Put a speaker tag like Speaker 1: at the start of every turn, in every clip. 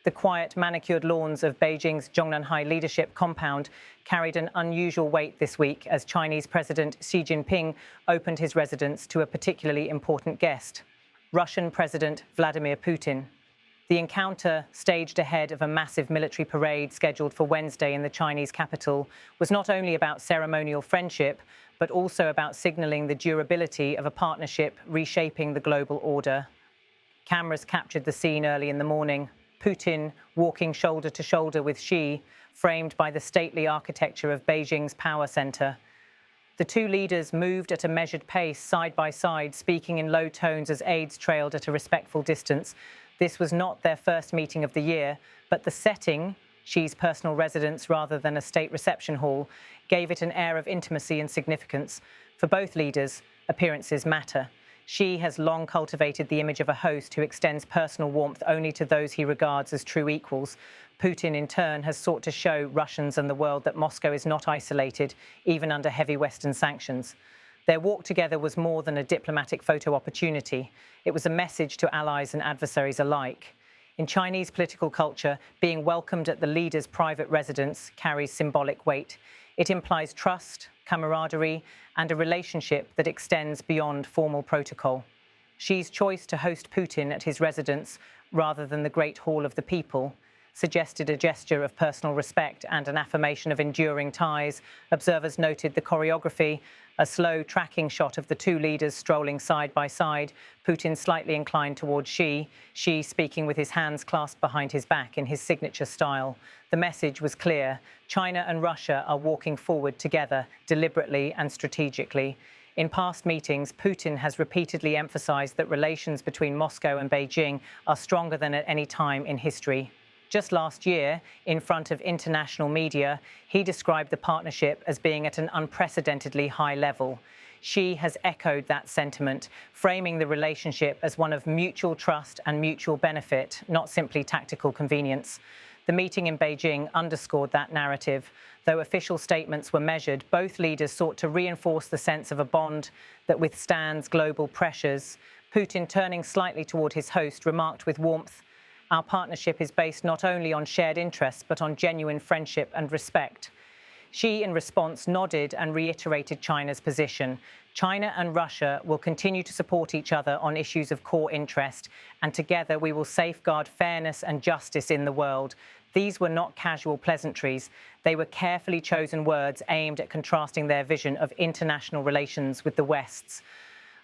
Speaker 1: the quiet, manicured lawns of Beijing's Zhongnanhai leadership compound carried an unusual weight this week as Chinese President Xi Jinping opened his residence to a particularly important guest, Russian President Vladimir Putin. The encounter, staged ahead of a massive military parade scheduled for Wednesday in the Chinese capital, was not only about ceremonial friendship, but also about signaling the durability of a partnership reshaping the global order. Cameras captured the scene early in the morning, Putin walking shoulder to shoulder with Xi, framed by the stately architecture of Beijing's power center. The two leaders moved at a measured pace, side by side, speaking in low tones as aides trailed at a respectful distance. This was not their first meeting of the year, but the setting, Xi's personal residence rather than a state reception hall, gave it an air of intimacy and significance. For both leaders, appearances matter. Xi has long cultivated the image of a host who extends personal warmth only to those he regards as true equals. Putin, in turn, has sought to show Russians and the world that Moscow is not isolated, even under heavy Western sanctions. Their walk together was more than a diplomatic photo opportunity. It was a message to allies and adversaries alike. In Chinese political culture, being welcomed at the leader's private residence carries symbolic weight. It implies trust, camaraderie, and a relationship that extends beyond formal protocol. Xi's choice to host Putin at his residence, rather than the Great Hall of the People, suggested a gesture of personal respect and an affirmation of enduring ties. Observers noted the choreography, a slow tracking shot of the two leaders strolling side by side, Putin slightly inclined towards Xi, Xi speaking with his hands clasped behind his back in his signature style. The message was clear. China and Russia are walking forward together, deliberately and strategically. In past meetings, Putin has repeatedly emphasized that relations between Moscow and Beijing are stronger than at any time in history. Just last year, in front of international media, he described the partnership as being at an unprecedentedly high level. Xi has echoed that sentiment, framing the relationship as one of mutual trust and mutual benefit, not simply tactical convenience. The meeting in Beijing underscored that narrative. Though official statements were measured, both leaders sought to reinforce the sense of a bond that withstands global pressures. Putin, turning slightly toward his host, remarked with warmth, "Our partnership is based not only on shared interests, but on genuine friendship and respect." Xi, in response, nodded and reiterated China's position. China and Russia will continue to support each other on issues of core interest, and together we will safeguard fairness and justice in the world. These were not casual pleasantries. They were carefully chosen words aimed at contrasting their vision of international relations with the West's.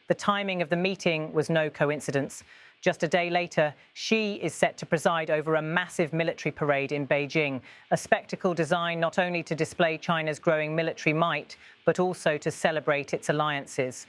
Speaker 1: The timing of the meeting was no coincidence. Just a day later, Xi is set to preside over a massive military parade in Beijing, a spectacle designed not only to display China's growing military might, but also to celebrate its alliances.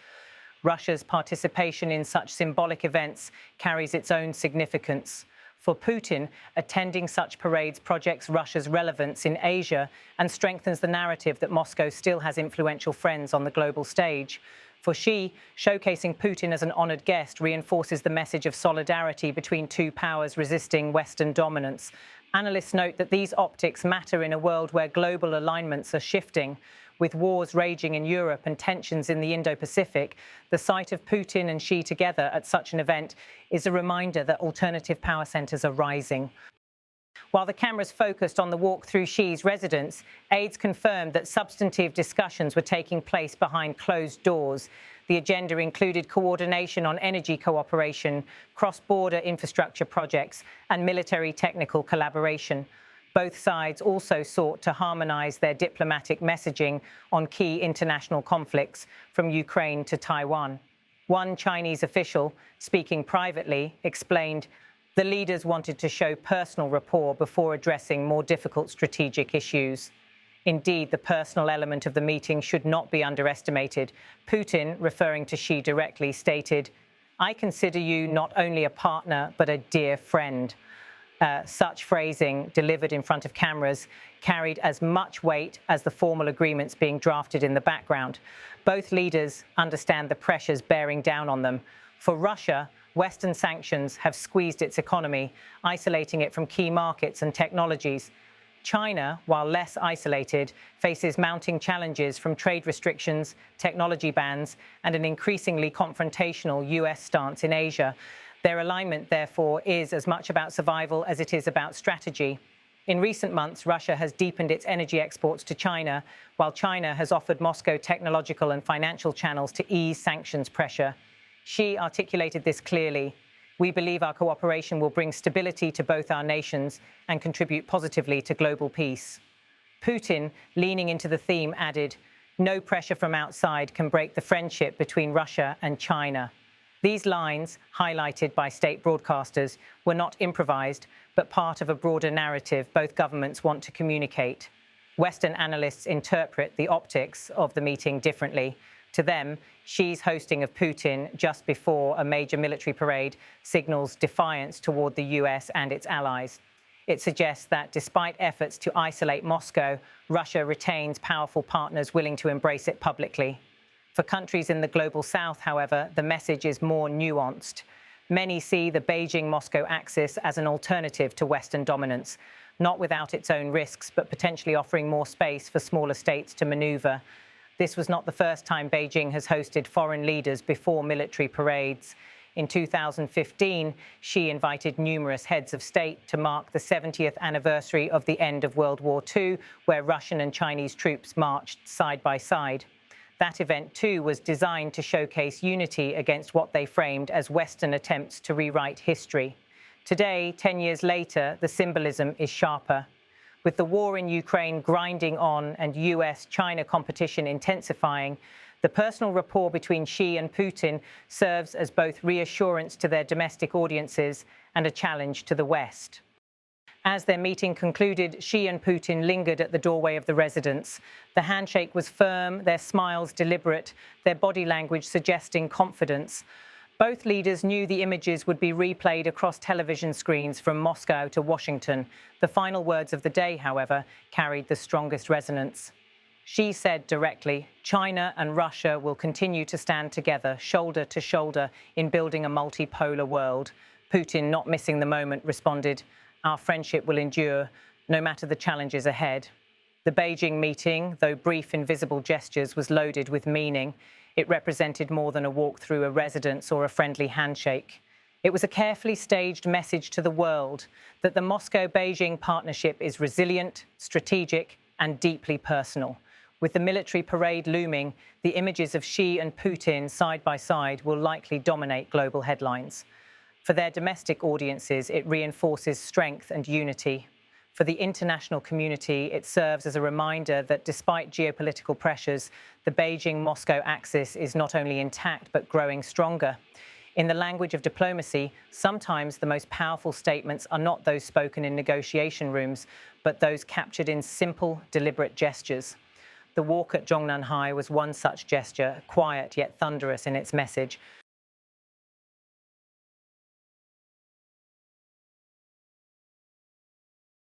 Speaker 1: Russia's participation in such symbolic events carries its own significance. For Putin, attending such parades projects Russia's relevance in Asia and strengthens the narrative that Moscow still has influential friends on the global stage. For Xi, showcasing Putin as an honored guest reinforces the message of solidarity between two powers resisting Western dominance. Analysts note that these optics matter in a world where global alignments are shifting. With wars raging in Europe and tensions in the Indo-Pacific, the sight of Putin and Xi together at such an event is a reminder that alternative power centers are rising. While the cameras focused on the walk through Xi's residence, aides confirmed that substantive discussions were taking place behind closed doors. The agenda included coordination on energy cooperation, cross-border infrastructure projects, and military technical collaboration. Both sides also sought to harmonize their diplomatic messaging on key international conflicts, from Ukraine to Taiwan. One Chinese official, speaking privately, explained, "The leaders wanted to show personal rapport before addressing more difficult strategic issues." Indeed, the personal element of the meeting should not be underestimated. Putin, referring to Xi directly, stated, "I consider you not only a partner, but a dear friend." Such phrasing, delivered in front of cameras, carried as much weight as the formal agreements being drafted in the background. Both leaders understand the pressures bearing down on them. For Russia, Western sanctions have squeezed its economy, isolating it from key markets and technologies. China, while less isolated, faces mounting challenges from trade restrictions, technology bans, and an increasingly confrontational US stance in Asia. Their alignment, therefore, is as much about survival as it is about strategy. In recent months, Russia has deepened its energy exports to China, while China has offered Moscow technological and financial channels to ease sanctions pressure. Xi articulated this clearly. We believe our cooperation will bring stability to both our nations and contribute positively to global peace. Putin, leaning into the theme, added, "No pressure from outside can break the friendship between Russia and China." These lines, highlighted by state broadcasters, were not improvised, but part of a broader narrative both governments want to communicate. Western analysts interpret the optics of the meeting differently. To them, Xi's hosting of Putin just before a major military parade signals defiance toward the US and its allies. It suggests that despite efforts to isolate Moscow, Russia retains powerful partners willing to embrace it publicly. For countries in the global south, however, the message is more nuanced. Many see the Beijing-Moscow axis as an alternative to Western dominance, not without its own risks, but potentially offering more space for smaller states to maneuver. This was not the first time Beijing has hosted foreign leaders before military parades. In 2015, Xi invited numerous heads of state to mark the 70th anniversary of the end of World War II, where Russian and Chinese troops marched side by side. That event, too, was designed to showcase unity against what they framed as Western attempts to rewrite history. Today, 10 years later, the symbolism is sharper. With the war in Ukraine grinding on and US-China competition intensifying, the personal rapport between Xi and Putin serves as both reassurance to their domestic audiences and a challenge to the West. As their meeting concluded, Xi and Putin lingered at the doorway of the residence. The handshake was firm, their smiles deliberate, their body language suggesting confidence. Both leaders knew the images would be replayed across television screens from Moscow to Washington. The final words of the day, however, carried the strongest resonance. Xi said directly, "China and Russia will continue to stand together, shoulder to shoulder, in building a multipolar world." Putin, not missing the moment, responded, "Our friendship will endure, no matter the challenges ahead." The Beijing meeting, though brief in visible gestures, was loaded with meaning. It represented more than a walk through a residence or a friendly handshake. It was a carefully staged message to the world that the Moscow-Beijing partnership is resilient, strategic, and deeply personal. With the military parade looming, the images of Xi and Putin side by side will likely dominate global headlines. For their domestic audiences, it reinforces strength and unity. For the international community, it serves as a reminder that despite geopolitical pressures, the Beijing-Moscow axis is not only intact but growing stronger. In the language of diplomacy, sometimes the most powerful statements are not those spoken in negotiation rooms, but those captured in simple, deliberate gestures. The walk at Zhongnanhai was one such gesture, quiet yet thunderous in its message.